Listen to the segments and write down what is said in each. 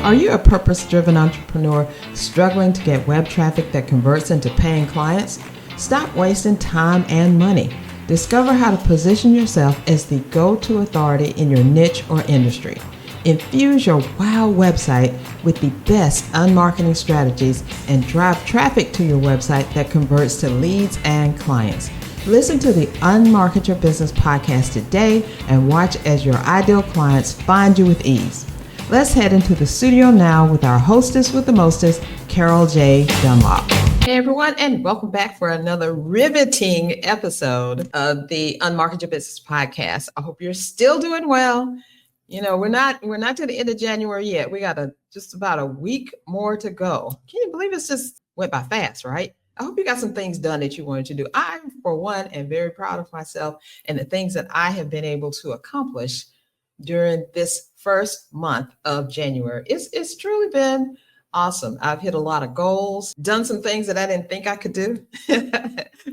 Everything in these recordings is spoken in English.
Are you a purpose-driven entrepreneur struggling to get web traffic that converts into paying clients? Stop wasting time and money. Discover how to position yourself as the go-to authority in your niche or industry. Infuse your wow website with the best unmarketing strategies and drive traffic to your website that converts to leads and clients. Listen to the Unmarket Your Business podcast today and watch as your ideal clients find you with ease. Let's head into the studio now with our hostess with the mostest, Carol J. Dunlop. Hey everyone, and welcome back for another riveting episode of the Unmarket Your Business podcast. I hope you're still doing well. You know, we're not to the end of January yet. We got just about a week more to go. Can you believe it's just went by fast, right? I hope you got some things done that you wanted to do. I, for one, am very proud of myself and the things that I have been able to accomplish during this first month of January. It's truly been awesome. I've hit a lot of goals, done some things that I didn't think I could do,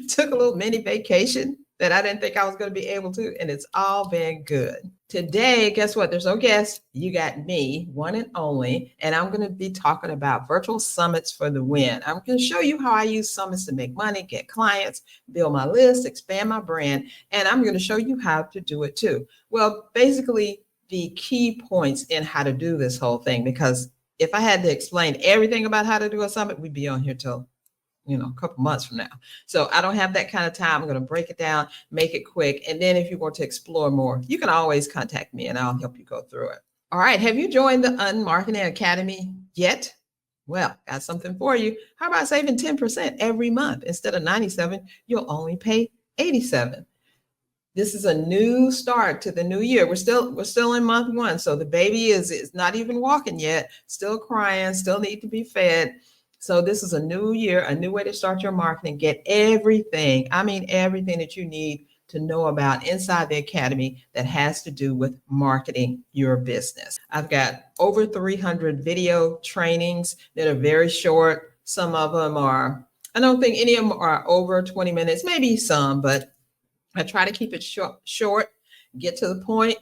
took a little mini vacation that I didn't think I was going to be able to, and it's all been good. Today, guess what? There's no guest. You got me, one and only, and I'm going to be talking about virtual summits for the win. I'm going to show you how I use summits to make money, get clients, build my list, expand my brand, and I'm going to show you how to do it too. Well, basically, the key points in how to do this whole thing, because if I had to explain everything about how to do a summit, we'd be on here till a couple months from now. So I don't have that kind of time. I'm going to break it down, make it quick. And then if you want to explore more, you can always contact me and I'll help you go through it. All right. Have you joined the Unmarketing Academy yet? Well, got something for you. How about saving 10% every month? Instead of 97, you'll only pay 87. This is a new start to the new year. We're still in month one. So the baby is not even walking yet, still crying, still need to be fed. So this is a new year, a new way to start your marketing, get everything that you need to know about inside the academy that has to do with marketing your business. I've got over 300 video trainings that are very short. Some of them I don't think any of them are over 20 minutes, maybe some, but I try to keep it short, get to the point,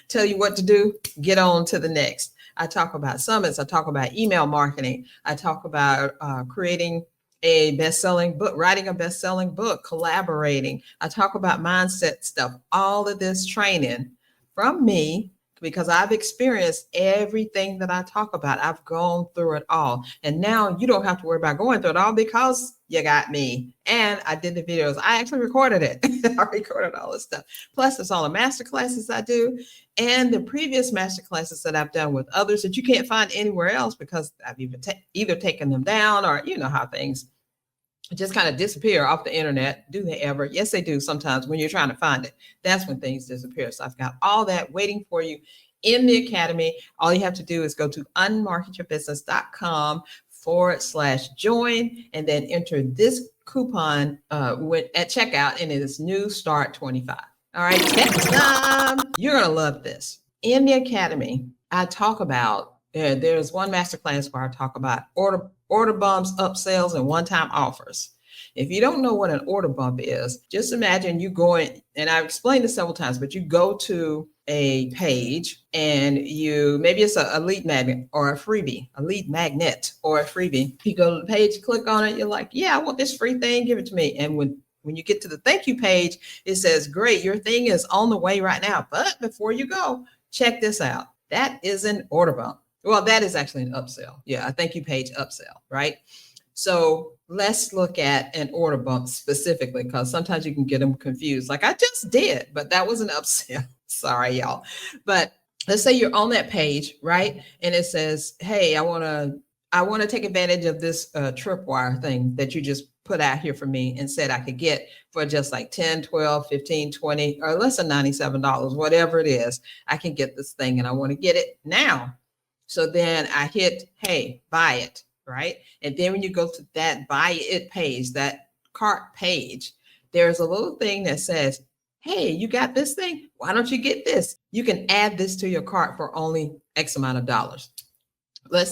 tell you what to do, get on to the next. I talk about summits. I talk about email marketing. I talk about creating a best-selling book, writing a best-selling book, collaborating. I talk about mindset stuff, all of this training from me, because I've experienced everything that I talk about. I've gone through it all. And now you don't have to worry about going through it all because you got me. And I did the videos. I actually recorded it. I recorded all this stuff. Plus, it's all the masterclasses I do and the previous masterclasses that I've done with others that you can't find anywhere else because I've either taken them down or you know how things just kind of disappear off the internet. Do they ever? Yes, they do sometimes when you're trying to find it. That's when things disappear. So I've got all that waiting for you in the academy. All you have to do is go to unmarketyourbusiness.com/join and then enter this coupon at checkout, and it is new start 25. All right, you're going to love this. In the academy, I talk about, there's one masterclass where I talk about order bumps, upsells, and one-time offers. If you don't know what an order bump is, just imagine you going, and I've explained this several times, but you go to a page and maybe it's a lead magnet or a freebie, a lead magnet or a freebie. You go to the page, click on it, you're like, yeah, I want this free thing, give it to me. And when you get to the thank you page, it says, great, your thing is on the way right now. But before you go, check this out. That is an order bump. Well, that is actually an upsell. Yeah, a thank you page upsell, right? So let's look at an order bump specifically, because sometimes you can get them confused. Like I just did, but that was an upsell. Sorry, y'all. But let's say you're on that page, right? And it says, hey, I want to take advantage of this tripwire thing that you just put out here for me and said I could get for just like 10, 12, 15, 20, or less than $97, whatever it is. I can get this thing and I want to get it now. So then I hit, hey, buy it, right? And then when you go to that buy it page, that cart page, there's a little thing that says, hey, you got this thing? Why don't you get this? You can add this to your cart for only X amount of dollars.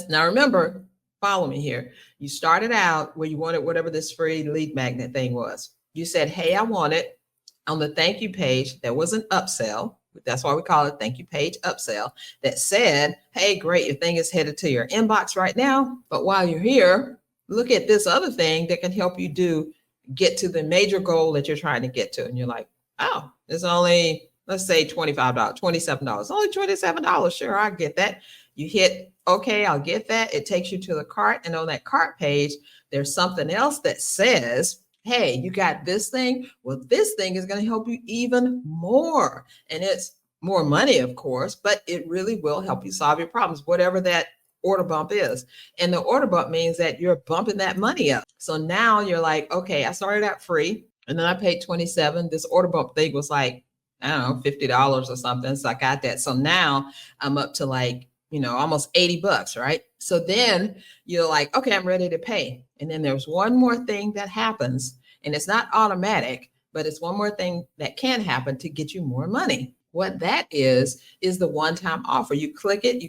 Now remember, follow me here. You started out where you wanted whatever this free lead magnet thing was. You said, hey, I want it. On the thank you page, there was an upsell. That's why we call it thank you page upsell, that said, hey, great, your thing is headed to your inbox right now. But while you're here, look at this other thing that can help you get to the major goal that you're trying to get to. And you're like, oh, it's only, let's say $25, $27, only $27. Sure, I get that. You hit, okay, I'll get that. It takes you to the cart. And on that cart page, there's something else that says, hey, you got this thing. Well, this thing is going to help you even more. And it's more money, of course, but it really will help you solve your problems, whatever that order bump is. And the order bump means that you're bumping that money up. So now you're like, okay, I started out free and then I paid $27. This order bump thing was like, I don't know, $50 or something. So I got that. So now I'm up to like, almost $80, right? So then you're like, okay, I'm ready to pay. And then there's one more thing that happens, and it's not automatic, but it's one more thing that can happen to get you more money. What that is the one-time offer. You click it,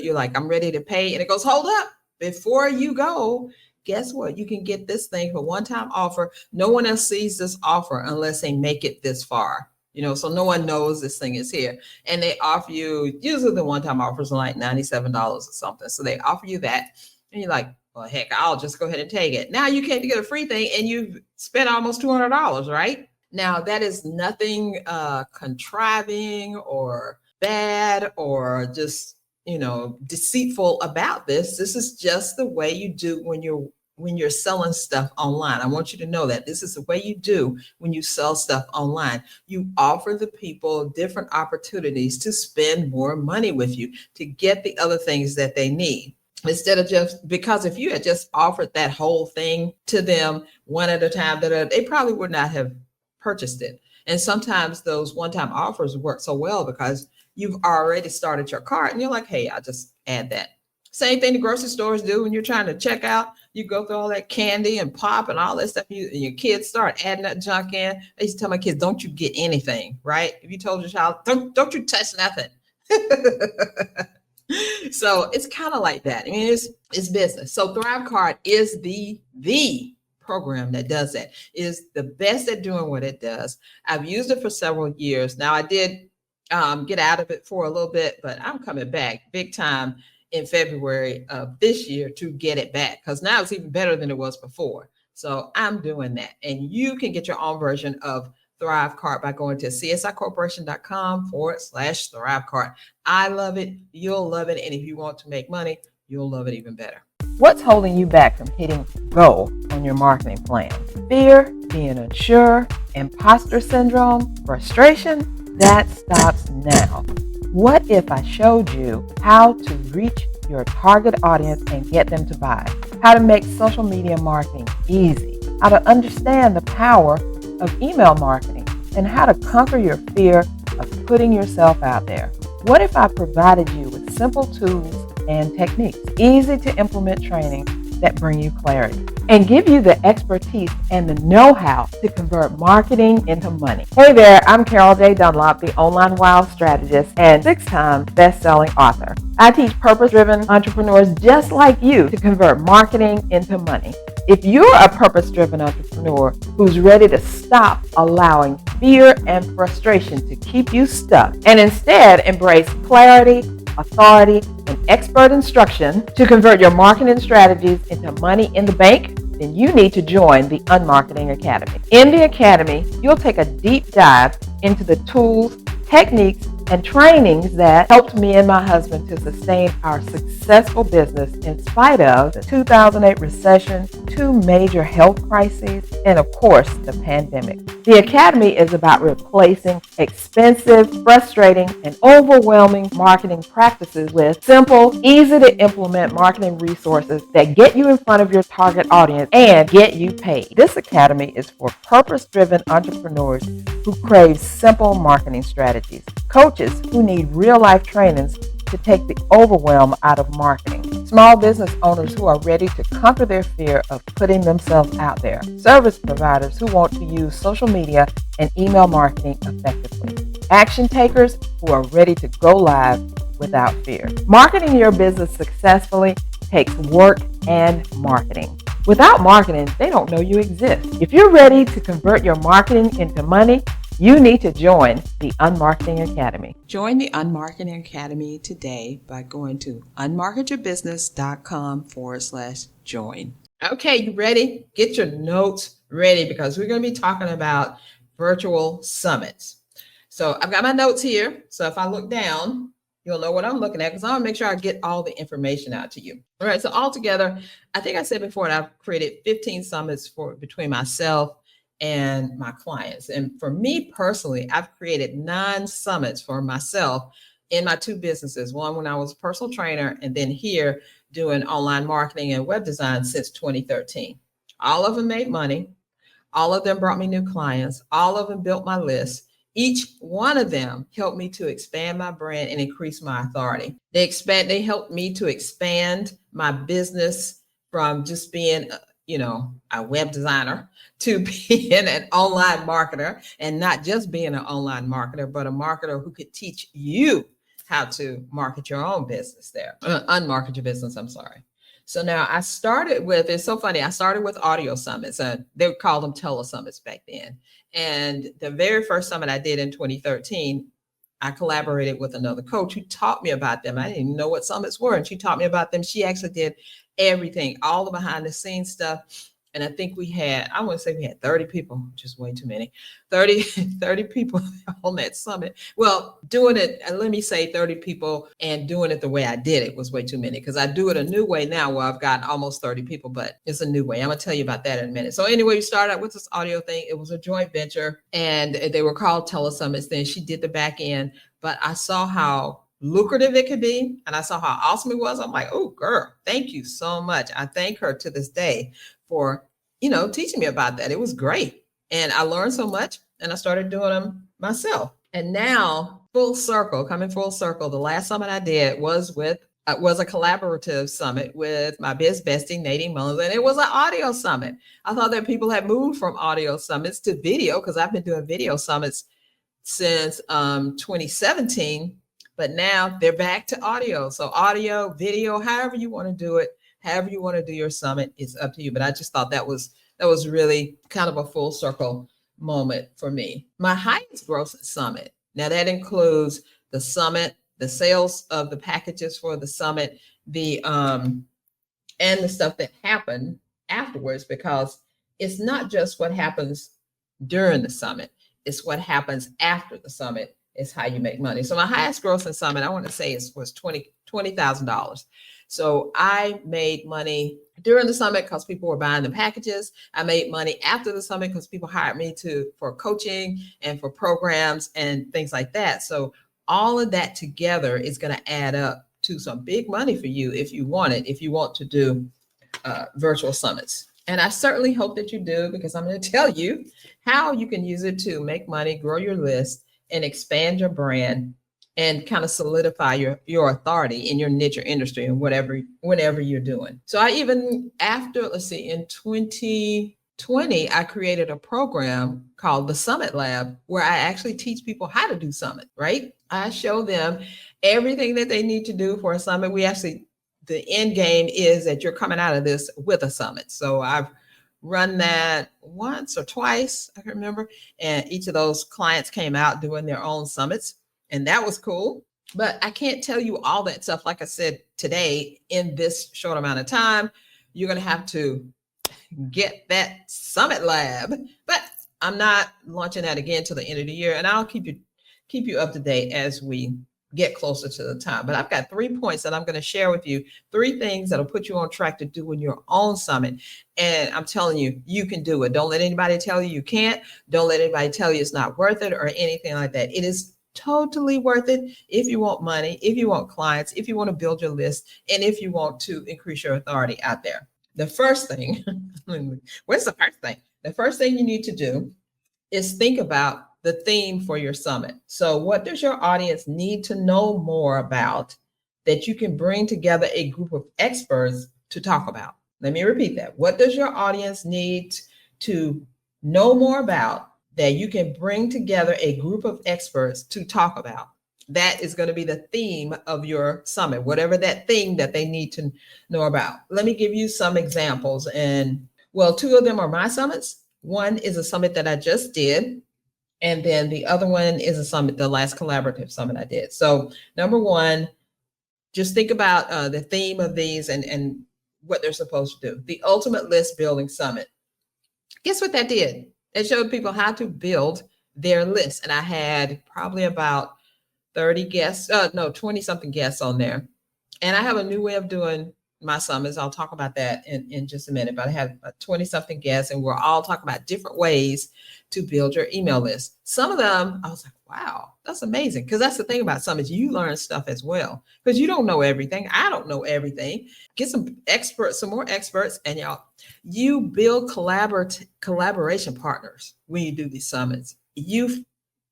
you're like, I'm ready to pay. And it goes, hold up, before you go, guess what? You can get this thing for one-time offer. No one else sees this offer unless they make it this far. So no one knows this thing is here. And they offer you, usually the one-time offers are like $97 or something. So they offer you that. And you're like, well, heck, I'll just go ahead and take it. Now you can't get a free thing and you've spent almost $200, right? Now that is nothing contriving or bad or just, deceitful about this. This is just the way you do when you're selling stuff online. I want you to know that this is the way you do when you sell stuff online. You offer the people different opportunities to spend more money with you to get the other things that they need. Instead of because if you had just offered that whole thing to them one at a time, they probably would not have purchased it. And sometimes those one-time offers work so well because you've already started your cart and you're like, hey, I'll just add that. Same thing the grocery stores do when you're trying to check out. You go through all that candy and pop and all that stuff. And your kids start adding that junk in. I used to tell my kids, don't you get anything, right? If you told your child, don't you touch nothing. So it's kind of like that. I mean, it's business. So Thrive Card is the program that does that. It is the best at doing what it does. I've used it for several years. Now I did get out of it for a little bit, but I'm coming back big time in February of this year to get it back because now it's even better than it was before. So I'm doing that. And you can get your own version of Thrive Card by going to csicorporation.com/Thrive Card. I love it. You'll love it. And if you want to make money, you'll love it even better. What's holding you back from hitting go on your marketing plan? Fear, being unsure, imposter syndrome, frustration? That stops now. What if I showed you how to reach your target audience and get them to buy? How to make social media marketing easy? How to understand the power of email marketing? And how to conquer your fear of putting yourself out there? What if I provided you with simple tools and techniques, easy to implement training that bring you clarity, and give you the expertise and the know-how to convert marketing into money? Hey there, I'm Carol J. Dunlop, the online wild strategist and 6-time best-selling author. I teach purpose-driven entrepreneurs just like you to convert marketing into money. If you're a purpose-driven entrepreneur who's ready to stop allowing fear and frustration to keep you stuck and instead embrace clarity, authority, and expert instruction to convert your marketing strategies into money in the bank, then you need to join the Unmarketing Academy. In the Academy, you'll take a deep dive into the tools, techniques, and trainings that helped me and my husband to sustain our successful business in spite of the 2008 recession, 2 major health crises, and of course, the pandemic. The Academy is about replacing expensive, frustrating, and overwhelming marketing practices with simple, easy to implement marketing resources that get you in front of your target audience and get you paid. This Academy is for purpose-driven entrepreneurs who crave simple marketing strategies, coaches who need real-life trainings to take the overwhelm out of marketing, small business owners who are ready to conquer their fear of putting themselves out there, service providers who want to use social media and email marketing effectively, action takers who are ready to go live without fear. Marketing your business successfully takes work and marketing. Without marketing, they don't know you exist. If you're ready to convert your marketing into money, You need to join the Unmarketing Academy. Join the Unmarketing Academy today by going to unmarketyourbusiness.com/join. Okay, you ready? Get your notes ready because we're going to be talking about virtual summits. So I've got my notes here. So if I look down, you'll know what I'm looking at because I want to make sure I get all the information out to you. All right. So altogether, I think I said before that I've created 15 summits between myself and my clients. And for me personally, I've created 9 summits for myself in my 2 businesses. One when I was a personal trainer, and then here doing online marketing and web design since 2013. All of them made money. All of them brought me new clients. All of them built my list. Each one of them helped me to expand my brand and increase my authority. They helped me to expand my business from just being a web designer to being an online marketer, and not just being an online marketer, but a marketer who could teach you how to market your own business unmarket your business, I'm sorry. So now I started with, it's so funny, I started with audio summits, and they would call them telesummits back then. And the very first summit I did in 2013, I collaborated with another coach who taught me about them. I didn't even know what summits were, and she taught me about them. She actually did everything, all the behind the scenes stuff. And I think I want to say we had 30 people, which is way too many, 30 people on that summit. Well, doing it, let me say 30 people, and doing it the way I did it was way too many, because I do it a new way now where I've got almost 30 people, but it's a new way. I'm going to tell you about that in a minute. So anyway, we started out with this audio thing. It was a joint venture, and they were called telesummits. Then she did the back end, but I saw how lucrative it could be, and I saw how awesome it was. I'm like, oh girl, thank you so much. I thank her to this day for teaching me about that. It was great, and I learned so much, and I started doing them myself. And now, coming full circle, the last summit I did was a collaborative summit with my biz bestie Nadine Mullins, and it was an audio summit. I thought that people had moved from audio summits to video, because I've been doing video summits since 2017. But now they're back to audio. So audio, video, however you want to do it, however you want to do your summit, it's up to you. But I just thought that was really kind of a full circle moment for me. My highest gross summit. Now that includes the summit, the sales of the packages for the summit, and the stuff that happened afterwards, because it's not just what happens during the summit, it's what happens after the summit is how you make money. So my highest grossing summit, I want to say was $20,000. So I made money during the summit because people were buying the packages. I made money after the summit because people hired me for coaching and for programs and things like that. So all of that together is going to add up to some big money for you if you want to do virtual summits. And I certainly hope that you do, because I'm going to tell you how you can use it to make money, grow your list, and expand your brand, and kind of solidify your authority in your niche or industry and whenever you're doing. So I even in 2020, I created a program called the Summit Lab, where I actually teach people how to do summit, right? I show them everything that they need to do for a summit. The end game is that you're coming out of this with a summit. So I've run that once or twice, I can remember. And each of those clients came out doing their own summits, and that was cool. But I can't tell you all that stuff, like I said, today in this short amount of time. You're going to have to get that Summit Lab, but I'm not launching that again till the end of the year, and I'll keep you up to date as we get closer to the time. But I've got 3 points that I'm going to share with you, 3 things that'll put you on track to doing your own summit. And I'm telling you, you can do it. Don't let anybody tell you you can't. Don't let anybody tell you it's not worth it or anything like that. It is totally worth it if you want money, if you want clients, if you want to build your list, and if you want to increase your authority out there. The first thing, what's the first thing? The first thing you need to do is think about the theme for your summit. So what does your audience need to know more about that you can bring together a group of experts to talk about? Let me repeat that. What does your audience need to know more about that you can bring together a group of experts to talk about? That is going to be the theme of your summit, whatever that thing that they need to know about. Let me give you some examples. And well, 2 of them are my summits. One is a summit that I just did, And then the other one is a summit, the last collaborative summit I did. So number one, just think about the theme of these and what they're supposed to do. The Ultimate List Building Summit. Guess what that did? It showed people how to build their list. And I had probably about 30 guests, 20 something guests on there. And I have a new way of doing my summits. I'll talk about that in just a minute, but I had 20 something guests and we're all talking about different ways to build your email list. Some of them, I was like, wow, that's amazing. Because that's the thing about summits, you learn stuff as well, because you don't know everything. I don't know everything. Get some experts, some more experts, and you build collaboration partners when you do these summits. You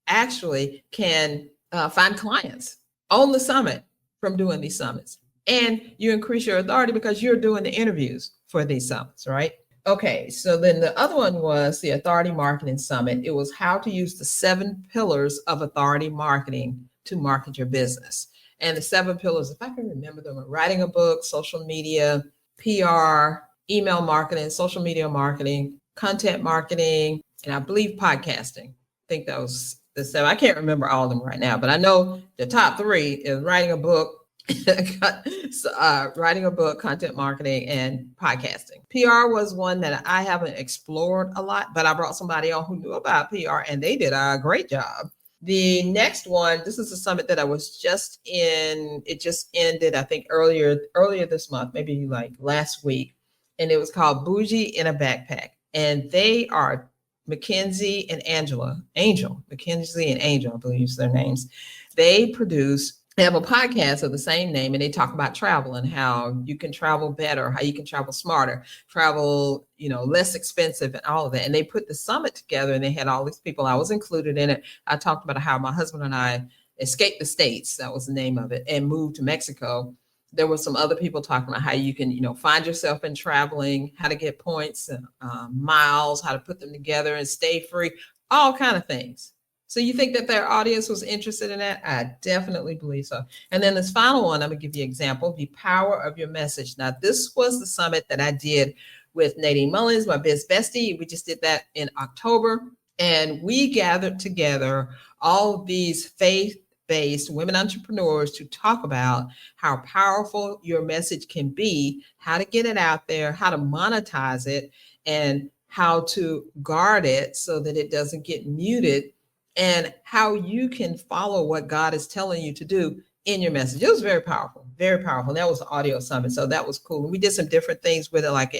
actually can find clients on the summit from doing these summits. And you increase your authority because you're doing the interviews for these summits, right? Okay, so then the other one was the Authority Marketing Summit. It was how to use the 7 pillars of authority marketing to market your business. And the 7 pillars, if I can remember them, are writing a book, social media, PR, email marketing, social media marketing, content marketing, and I believe podcasting. I think that was the 7. I can't remember all of them right now, but I know the top 3 is writing a book, writing a book, content marketing, and podcasting. PR was one that I haven't explored a lot, but I brought somebody on who knew about PR and they did a great job. The next one, this is a summit that I was just in. It just ended, I think, earlier this month, maybe like last week. And it was called Bougie in a Backpack. And they are Mackenzie and Angel, Mackenzie and Angel, I believe is their names. They have a podcast of the same name, and they talk about travel and how you can travel better, how you can travel smarter, travel, less expensive and all of that. And they put the summit together and they had all these people. I was included in it. I talked about how my husband and I escaped the States. That was the name of it, and moved to Mexico. There were some other people talking about how you can, find yourself in traveling, how to get points and miles, how to put them together and stay free, all kind of things. So you think that their audience was interested in that? I definitely believe so. And then this final one, I'm going to give you an example, the power of your message. Now, this was the summit that I did with Nadine Mullins, my biz bestie. We just did that in October. And we gathered together all of these faith-based women entrepreneurs to talk about how powerful your message can be, how to get it out there, how to monetize it, and how to guard it so that it doesn't get muted, and how you can follow what God is telling you to do in your message. It was very powerful, very powerful. That was an audio summit. So that was cool. And we did some different things with it. Like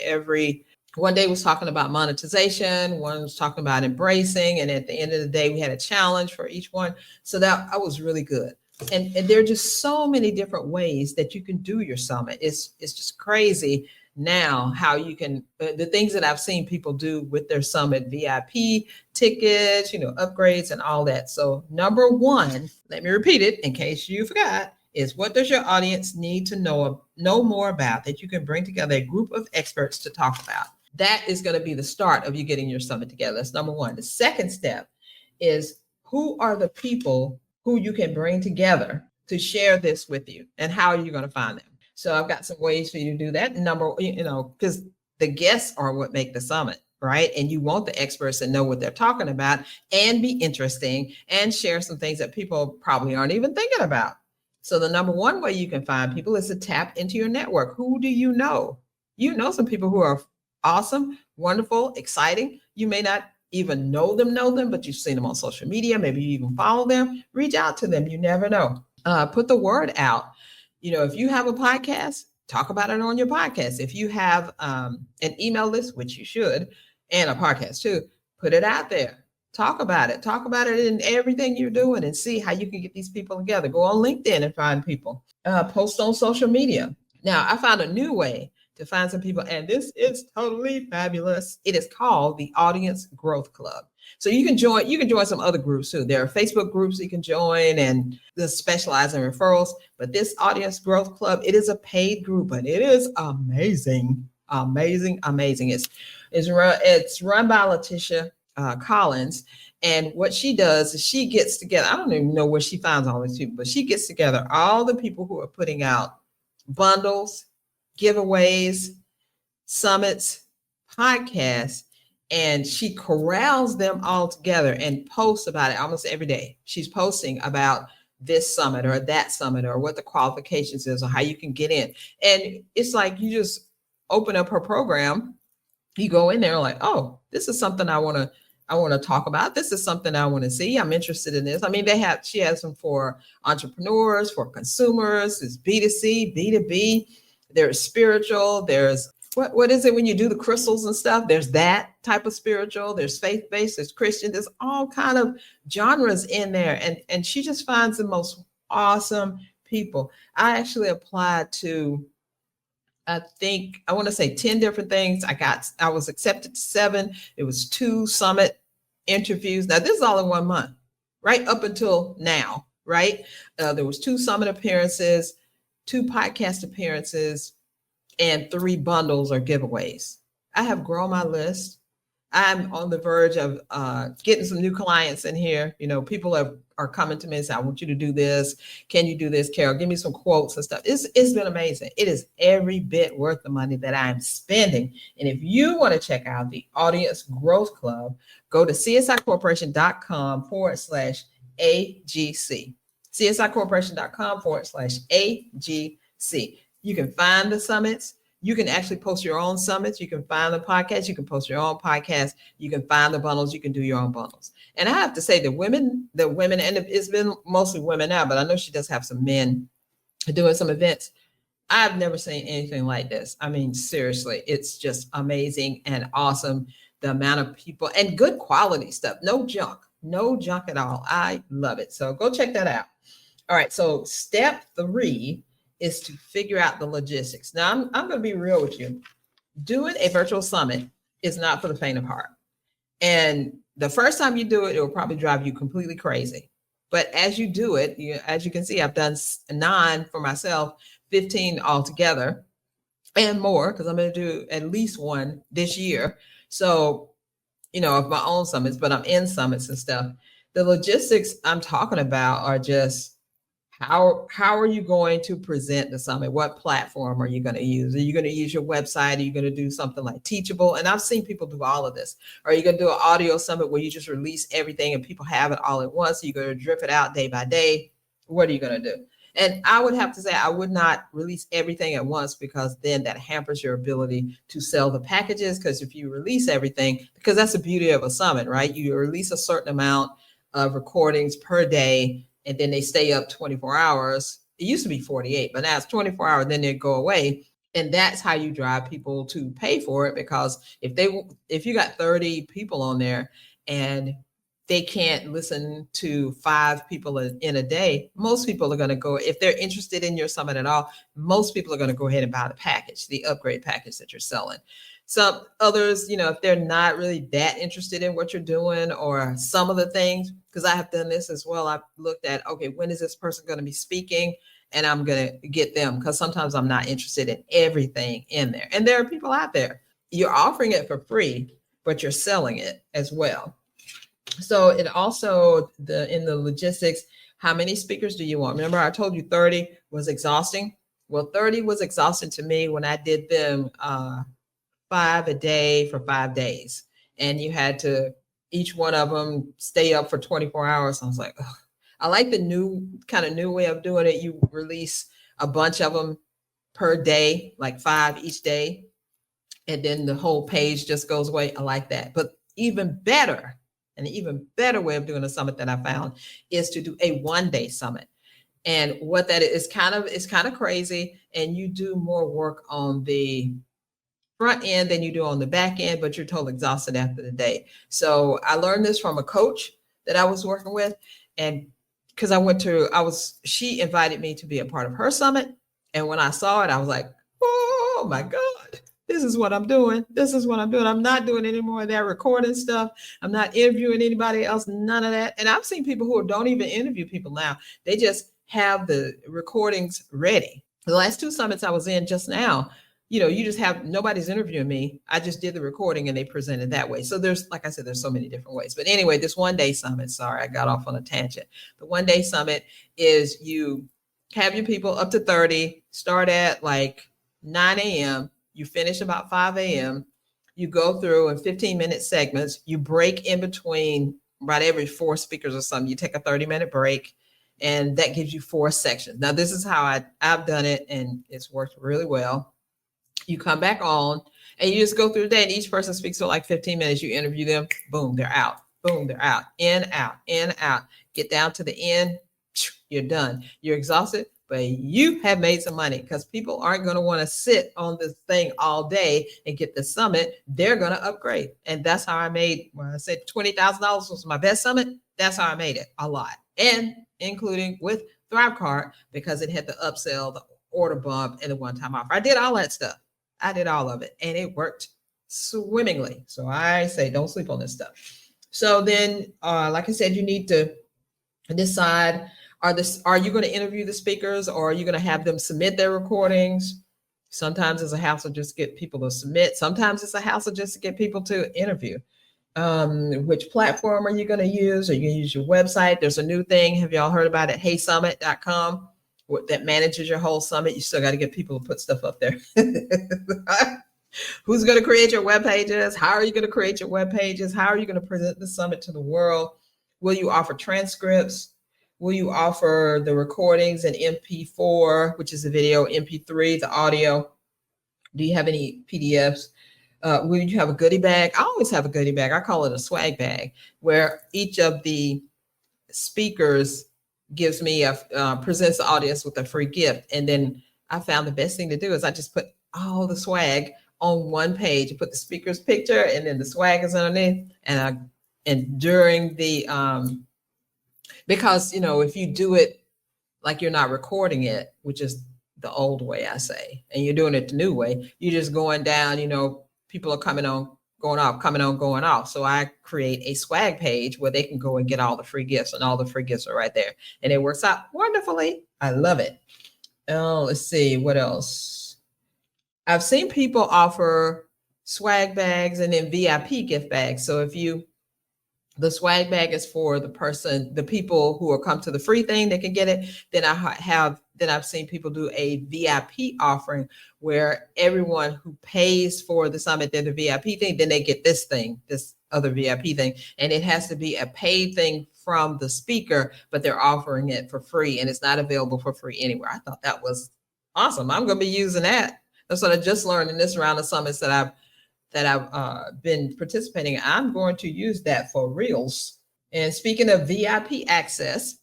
one day was talking about monetization, one was talking about embracing. And at the end of the day, we had a challenge for each one. So that was really good. And there are just so many different ways that you can do your summit. It's just crazy now how you can, the things that I've seen people do with their summit, VIP tickets, upgrades and all that. So number one, let me repeat it in case you forgot, is what does your audience need to know more about that you can bring together a group of experts to talk about? That is going to be the start of you getting your summit together. That's number one. The second step is, who are the people who you can bring together to share this with you, and how are you going to find them? So I've got some ways for you to do that. Because the guests are what make the summit, right? And you want the experts to know what they're talking about and be interesting and share some things that people probably aren't even thinking about. So the number one way you can find people is to tap into your network. Who do you know? You know some people who are awesome, wonderful, exciting. You may not even know them, but you've seen them on social media. Maybe you even follow them. Reach out to them. You never know. Put the word out. If you have a podcast, talk about it on your podcast. If you have an email list, which you should, and a podcast too, put it out there. Talk about it. Talk about it in everything you're doing and see how you can get these people together. Go on LinkedIn and find people. Post on social media. Now, I found a new way to find some people, and this is totally fabulous. It is called the Audience Growth Club. So you can join some other groups too. There are Facebook groups you can join and they specialize in referrals. But this Audience Growth Club, it is a paid group, but it is amazing, amazing, amazing. It's run by Letitia Collins. And what she does is she gets together. I don't even know where she finds all these people, but she gets together all the people who are putting out bundles, giveaways, summits, podcasts, and she corrals them all together and posts about it almost every day. She's posting about this summit or that summit or what the qualifications is or how you can get in. And it's like you just open up her program, you go in there like, oh, this is something I want to talk about. This is something I want to see. I'm interested in this. I mean, she has them for entrepreneurs, for consumers. It's B2C, B2B. There's spiritual. There's what is it when you do the crystals and stuff? There's that type of spiritual. There's faith-based. There's Christian. There's all kind of genres in there, and she just finds the most awesome people. I actually applied to, I think I want to say 10 different things. I was accepted to 7. It was 2 summit interviews. Now this is all in 1 month, right up until now, right? There was 2 summit appearances, 2 podcast appearances, and 3 bundles or giveaways. I have grown my list. I'm on the verge of getting some new clients in here. You know, people are coming to me and say, I want you to do this. Can you do this, Carol? Give me some quotes and stuff. It's been amazing. It is every bit worth the money that I'm spending. And if you want to check out the Audience Growth Club, go to csicorporation.com/AGC. csicorporation.com/AGC. You can find the summits. You can actually post your own summits. You can find the podcast. You can post your own podcast. You can find the bundles. You can do your own bundles. And I have to say the women, and it's been mostly women now, but I know she does have some men doing some events. I've never seen anything like this. I mean, seriously, it's just amazing and awesome. The amount of people and good quality stuff. No junk at all. I love it. So go check that out. All right. So step 3 is to figure out the logistics. Now, I'm going to be real with you. Doing a virtual summit is not for the faint of heart. And the first time you do it, it will probably drive you completely crazy. But as you do it, as you can see, I've done 9 for myself, 15 altogether, and more, because I'm going to do at least 1 this year. So, of my own summits, but I'm in summits and stuff. The logistics I'm talking about are just, how are you going to present the summit? What platform are you going to use? Are you going to use your website? Are you going to do something like Teachable? And I've seen people do all of this. Are you going to do an audio summit where you just release everything and people have it all at once? You're going to drip it out day by day. What are you going to do? And I would have to say I would not release everything at once, because then that hampers your ability to sell the packages. Because if you release everything, because that's the beauty of a summit, right? You release a certain amount of recordings per day, and then they stay up 24 hours. It used to be 48, but now it's 24 hours, then they go away. And that's how you drive people to pay for it. Because if you got 30 people on there and they can't listen to 5 people in a day, most people are going to go, if they're interested in your summit at all, most people are going to go ahead and buy the package, the upgrade package that you're selling. Some others, if they're not really that interested in what you're doing or some of the things, because I have done this as well. I've looked at, okay, when is this person going to be speaking? And I'm going to get them, because sometimes I'm not interested in everything in there. And there are people out there, you're offering it for free, but you're selling it as well. So it also, in the logistics, how many speakers do you want? Remember, I told you 30 was exhausting. Well, 30 was exhausting to me when I did them 5 a day for 5 days. And you had to, each one of them, stay up for 24 hours. I was like, ugh. I like the new way of doing it. You release a bunch of them per day, like 5 each day. And then the whole page just goes away. I like that. But an even better way of doing a summit that I found is to do a 1-day summit. And what that is kind of crazy. And you do more work on the front end than you do on the back end, but you're totally exhausted after the day. So I learned this from a coach that I was working with. And because she invited me to be a part of her summit. And when I saw it, I was like, oh my God, this is what I'm doing. I'm not doing any more of that recording stuff. I'm not interviewing anybody else, none of that. And I've seen people who don't even interview people now. They just have the recordings ready. The last 2 summits I was in just now, you just have, nobody's interviewing me. I just did the recording and they presented that way. So there's, like I said, there's so many different ways. But anyway, this 1-day summit, sorry, I got off on a tangent. The 1-day summit is you have your people up to 30, start at like 9 a.m., you finish about 5 a.m. You go through in 15-minute segments. You break in between about every 4 speakers or something. You take a 30-minute break, and that gives you 4 sections. Now, this is how I've done it, and it's worked really well. You come back on, and you just go through the day, and each person speaks for like 15 minutes. You interview them. Boom, they're out. Boom, they're out. In, out, in, out. Get down to the end. You're done. You're exhausted, but you have made some money, because people aren't going to want to sit on this thing all day and get the summit. They're going to upgrade. And that's how I made, when I said $20,000 was my best summit, that's how I made it, a lot. And including with ThriveCard, because it had the upsell, the order bump, and the one-time offer. I did all that stuff. I did all of it, and it worked swimmingly. So I say, don't sleep on this stuff. So then, like I said, you need to decide, are you going to interview the speakers, or are you going to have them submit their recordings? Sometimes it's a hassle just to get people to submit. Sometimes it's a hassle just to get people to interview. Which platform are you going to use? Are you going to use your website? There's a new thing. Have y'all heard about it? HeySummit.com that manages your whole summit. You still got to get people to put stuff up there. Who's going to create your web pages? How are you going to create your web pages? How are you going to present the summit to the world? Will you offer transcripts? Will you offer the recordings in MP4, which is the video, MP3, the audio? Do you have any PDFs? Will you have a goodie bag? I always have a goodie bag. I call it a swag bag, where each of the speakers gives me presents the audience with a free gift. And then I found the best thing to do is I just put all the swag on one page. You put the speaker's picture, and then the swag is underneath. And during the because if you do it like you're not recording it, which is the old way, I say, and you're doing it the new way, you're just going down, people are coming on, going off, coming on, going off. So I create a swag page where they can go and get all the free gifts, and all the free gifts are right there. And it works out wonderfully. I love it. Let's see, what else? I've seen people offer swag bags and then VIP gift bags. So the swag bag is for the people who will come to the free thing, they can get it. Then I've seen people do a VIP offering, where everyone who pays for the summit, then the VIP thing, then they get this other VIP thing. And it has to be a paid thing from the speaker, but they're offering it for free, and it's not available for free anywhere. I thought that was awesome. I'm going to be using that. That's what I just learned in this round of summits that I've been participating in. I'm going to use that for reals. And speaking of VIP access,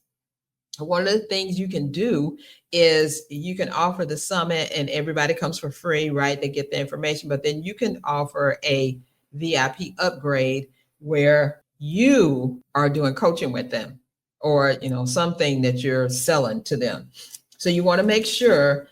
one of the things you can do is you can offer the summit, and everybody comes for free, right? They get the information, but then you can offer a VIP upgrade where you are doing coaching with them, or something that you're selling to them. So you want to make sure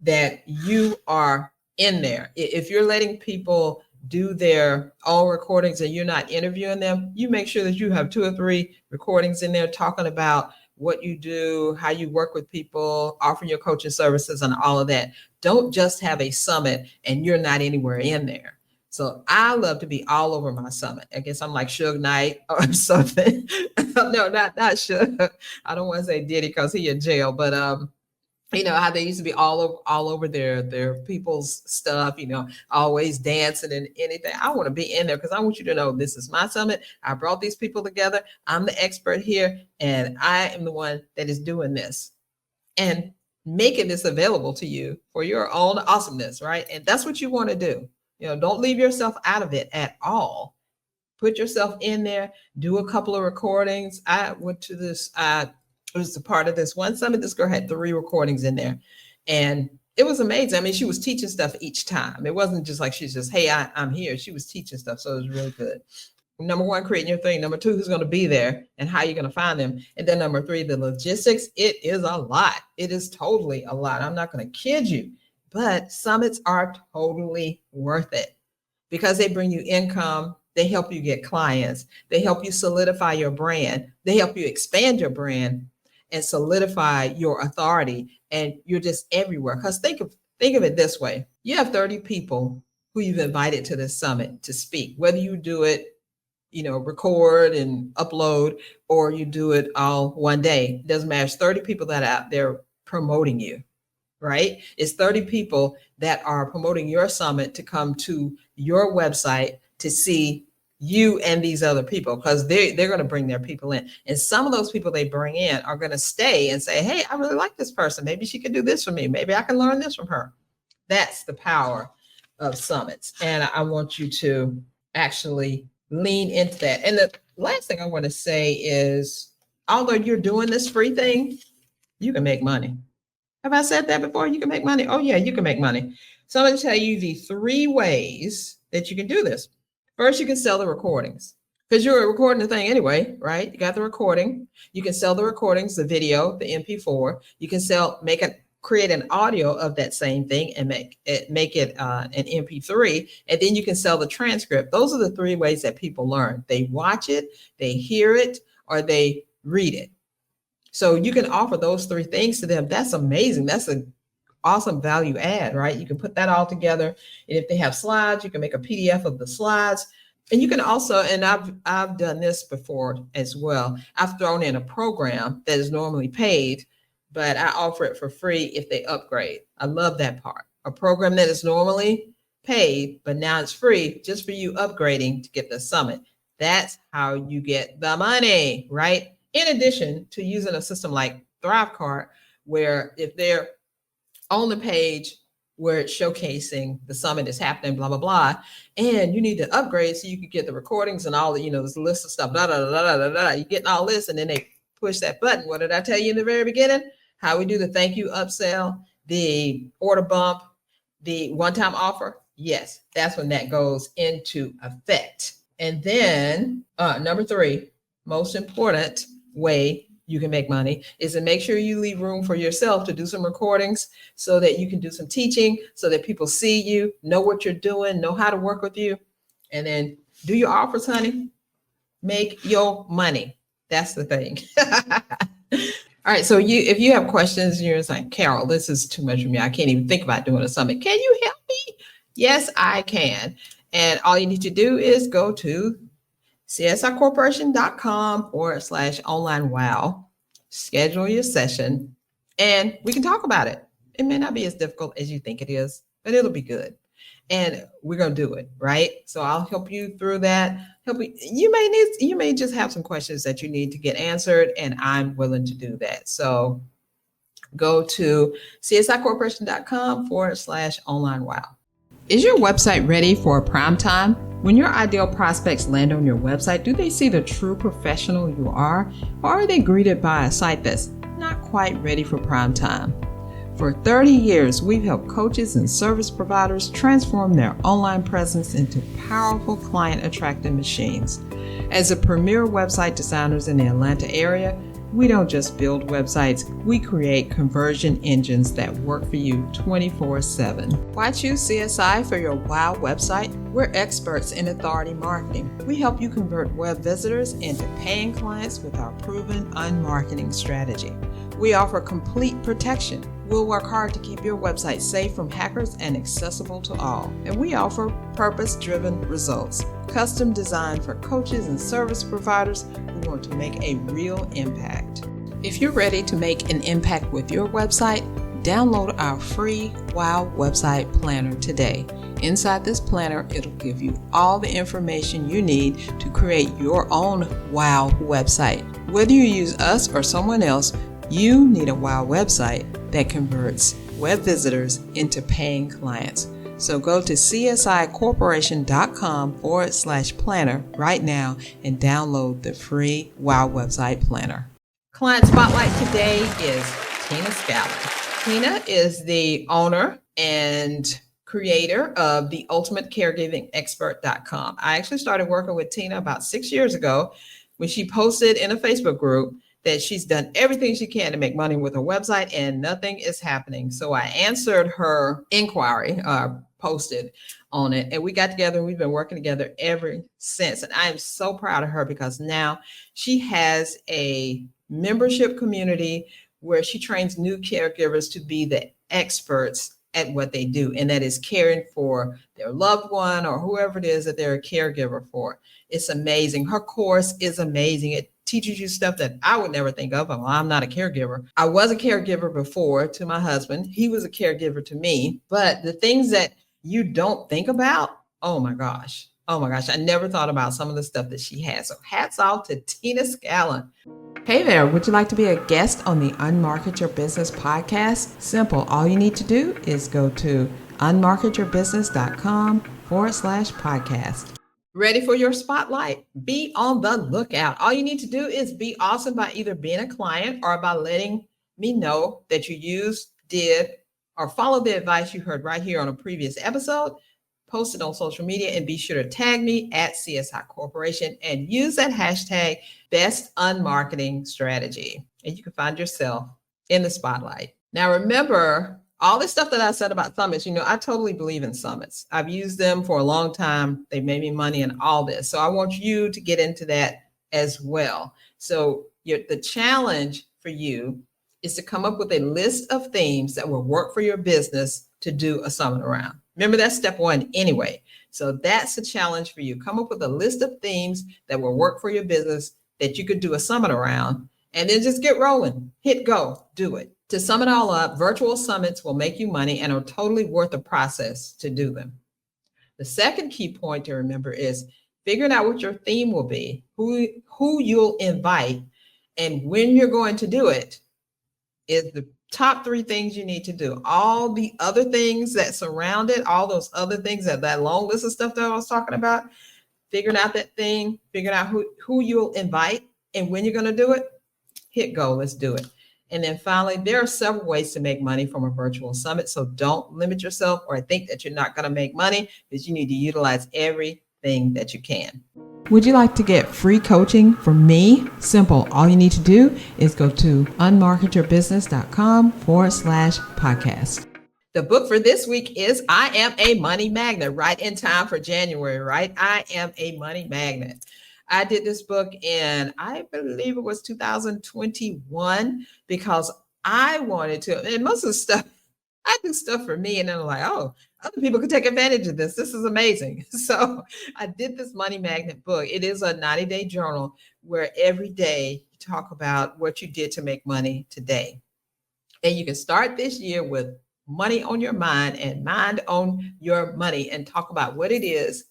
that you are in there. If you're letting people do their own recordings and you're not interviewing them, you make sure that you have 2 or 3 recordings in there talking about what you do, how you work with people, offering your coaching services, and all of that. Don't just have a summit and you're not anywhere in there. So I love to be all over my summit. I guess I'm like Suge Knight or something. No, not Suge. I don't want to say Diddy because he in jail, but how they used to be all over their people's stuff, always dancing and anything. I want to be in there because I want you to know this is my summit. I brought these people together. I'm the expert here, and I am the one that is doing this and making this available to you for your own awesomeness, right? And that's what you want to do. Don't leave yourself out of it at all. Put yourself in there. Do a couple of recordings. I went to this. It was a part of this one summit. This girl had 3 recordings in there, and it was amazing. I mean, she was teaching stuff each time. It wasn't just like she's just, hey, I'm here. She was teaching stuff. So it was really good. Number 1, creating your thing. Number 2, who's going to be there and how you're going to find them. And then number 3, the logistics. It is a lot. It is totally a lot. I'm not going to kid you, but summits are totally worth it because they bring you income. They help you get clients. They help you solidify your brand. They help you expand your brand and solidify your authority, and you're just everywhere. Because think of it this way. You have 30 people who you've invited to this summit to speak, whether you do it, record and upload, or you do it all one day. It doesn't matter. It's 30 people that are out there promoting you. right? It's 30 people that are promoting your summit to come to your website to see you and these other people, because they're going to bring their people in. And some of those people they bring in are going to stay and say, hey, I really like this person. Maybe she could do this for me. Maybe I can learn this from her. That's the power of summits. And I want you to actually lean into that. And the last thing I want to say is, although you're doing this free thing, you can make money. Have I said that before? You can make money. Oh yeah, you can make money. So I'm going to tell you the 3 ways that you can do this. First, you can sell the recordings, because you're recording the thing anyway, right? You got the recording. You can sell the recordings, the video, the MP4. You can create an audio of that same thing and make it an MP3, and then you can sell the transcript. Those are the 3 ways that people learn. They watch it, they hear it, or they read it. So you can offer those 3 things to them. That's amazing. That's an awesome value add, right? You can put that all together. And if they have slides, you can make a PDF of the slides. And you can also, and I've done this before as well. I've thrown in a program that is normally paid, but I offer it for free if they upgrade. I love that part. A program that is normally paid, but now it's free just for you upgrading to get the summit. That's how you get the money, right? In addition to using a system like ThriveCart, where if they're on the page where it's showcasing the summit is happening, blah, blah, blah, and you need to upgrade so you can get the recordings and all the, this list of stuff, blah, blah, blah, blah, blah, blah. You're getting all this, and then they push that button. What did I tell you in the very beginning? How we do the thank you upsell, the order bump, the one-time offer. Yes, that's when that goes into effect. And then number 3, most important way you can make money is to make sure you leave room for yourself to do some recordings so that you can do some teaching, so that people see you, know what you're doing, know how to work with you, and then do your offers, honey. Make your money. That's the thing. All right. So if you have questions and you're just like, Carol, this is too much for me, I can't even think about doing a summit, can you help me? Yes, I can. And all you need to do is go to csicorporation.com/online wow, schedule your session, and we can talk about it. It may not be as difficult as you think it is, but it'll be good. And we're going to do it, right? So I'll help you through that. You may just have some questions that you need to get answered, and I'm willing to do that. So go to csicorporation.com/online wow. Is your website ready for a prime time? When your ideal prospects land on your website, do they see the true professional you are, or are they greeted by a site that's not quite ready for prime time? For 30 years, we've helped coaches and service providers transform their online presence into powerful client-attracting machines. As a premier website designers in the Atlanta area, we don't just build websites, we create conversion engines that work for you 24/7. Why choose CSI for your WOW website? We're experts in authority marketing. We help you convert web visitors into paying clients with our proven unmarketing strategy. We offer complete protection. We'll work hard to keep your website safe from hackers and accessible to all. And we offer purpose-driven results, custom designed for coaches and service providers who want to make a real impact. If you're ready to make an impact with your website, download our free WOW website planner today. Inside this planner, it'll give you all the information you need to create your own WOW website. Whether you use us or someone else, you need a WOW website that converts web visitors into paying clients. So go to csicorporation.com/planner right now and download the free WOW website planner. Client Spotlight today is Tina Scallon. Tina is the owner and creator of the ultimatecaregivingexpert.com. I actually started working with Tina about 6 years ago when she posted in a Facebook group that she's done everything she can to make money with her website and nothing is happening. So I answered her inquiry, posted on it, and we got together and we've been working together ever since. And I am so proud of her because now she has a membership community where she trains new caregivers to be the experts at what they do, and that is caring for their loved one or whoever it is that they're a caregiver for. It's amazing. Her course is amazing. It teaches you stuff that I would never think of. Well, I'm not a caregiver. I was a caregiver before to my husband. He was a caregiver to me. But the things that you don't think about, oh my gosh. Oh my gosh. I never thought about some of the stuff that she has. So hats off to Tina Scallon. Hey there, would you like to be a guest on the Unmarket Your Business podcast? Simple. All you need to do is go to unmarketyourbusiness.com/podcast. Ready for your spotlight? Be on the lookout. All you need to do is be awesome by either being a client or by letting me know that you used, did, or followed the advice you heard right here on a previous episode. Post it on social media and be sure to tag me at CSI Corporation and use that hashtag Best Unmarketing Strategy. And you can find yourself in the spotlight. Now, remember, all this stuff that I said about summits, I totally believe in summits. I've used them for a long time. They made me money and all this. So I want you to get into that as well. So the challenge for you is to come up with a list of themes that will work for your business to do a summit around. Remember, that's step one anyway. So that's a challenge for you. Come up with a list of themes that will work for your business that you could do a summit around, and then just get rolling. Hit go, do it. To sum it all up, virtual summits will make you money and are totally worth the process to do them. The second key point to remember is figuring out what your theme will be, who you'll invite, and when you're going to do it is the top 3 things you need to do. All the other things that surround it, all those other things, that long list of stuff that I was talking about, figuring out that thing, figuring out who you'll invite and when you're going to do it, hit go, let's do it. And then finally, there are several ways to make money from a virtual summit. So don't limit yourself or think that you're not going to make money, because you need to utilize everything that you can. Would you like to get free coaching from me? Simple. All you need to do is go to unmarketyourbusiness.com/podcast. The book for this week is I Am a Money Magnet, right in time for January, right? I Am a Money Magnet. I did this book in, I believe it was 2021, because I wanted to, and most of the stuff, I do stuff for me, and then I'm like, oh, other people could take advantage of this. This is amazing. So I did this Money Magnet book. It is a 90-day journal where every day you talk about what you did to make money today. And you can start this year with money on your mind and mind on your money, and talk about what it is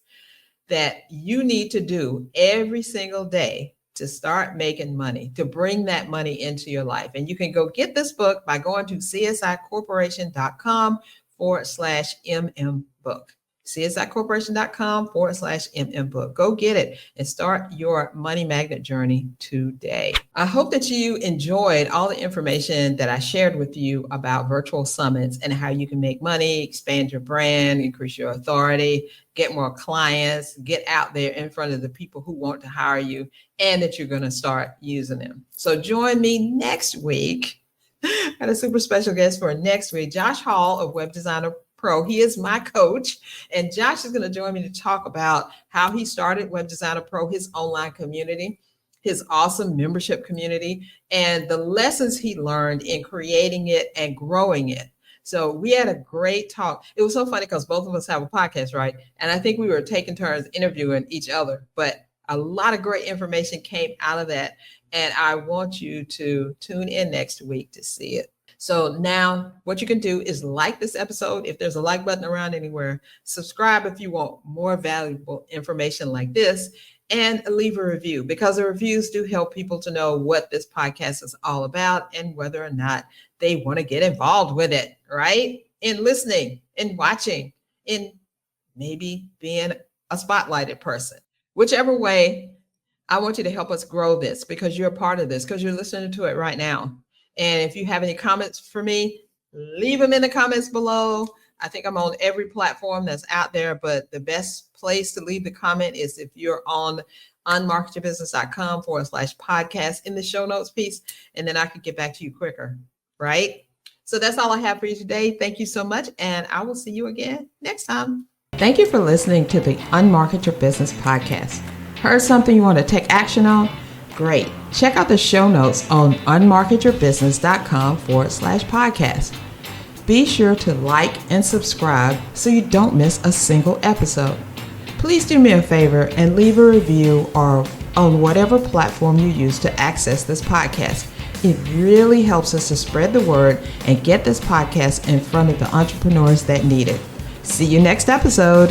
that you need to do every single day to start making money, to bring that money into your life. And you can go get this book by going to CSIcorporation.com/MM-book. CSIcorporation.com/MM-book. Go get it and start your money magnet journey today. I hope that you enjoyed all the information that I shared with you about virtual summits and how you can make money, expand your brand, increase your authority, get more clients, get out there in front of the people who want to hire you, and that you're going to start using them. So join me next week. I got a super special guest for next week, Josh Hall of Web Designer Pro. He is my coach, and Josh is going to join me to talk about how he started Web Designer Pro, his online community, his awesome membership community, and the lessons he learned in creating it and growing it. So we had a great talk. It was so funny because both of us have a podcast, right? And I think we were taking turns interviewing each other, but a lot of great information came out of that. And I want you to tune in next week to see it. So now what you can do is like this episode. If there's a like button around anywhere, subscribe if you want more valuable information like this, and leave a review, because the reviews do help people to know what this podcast is all about and whether or not they want to get involved with it, right? In listening, in watching, in maybe being a spotlighted person. Whichever way, I want you to help us grow this, because you're a part of this, because you're listening to it right now. And if you have any comments for me, leave them in the comments below. I think I'm on every platform that's out there, but the best place to leave the comment is if you're on unmarketyourbusiness.com/podcast in the show notes piece, and then I can get back to you quicker, right? So that's all I have for you today. Thank you so much, and I will see you again next time. Thank you for listening to the Unmarket Your Business podcast. Heard something you want to take action on? Great. Check out the show notes on unmarketyourbusiness.com/podcast. Be sure to like and subscribe so you don't miss a single episode. Please do me a favor and leave a review or on whatever platform you use to access this podcast. It really helps us to spread the word and get this podcast in front of the entrepreneurs that need it. See you next episode.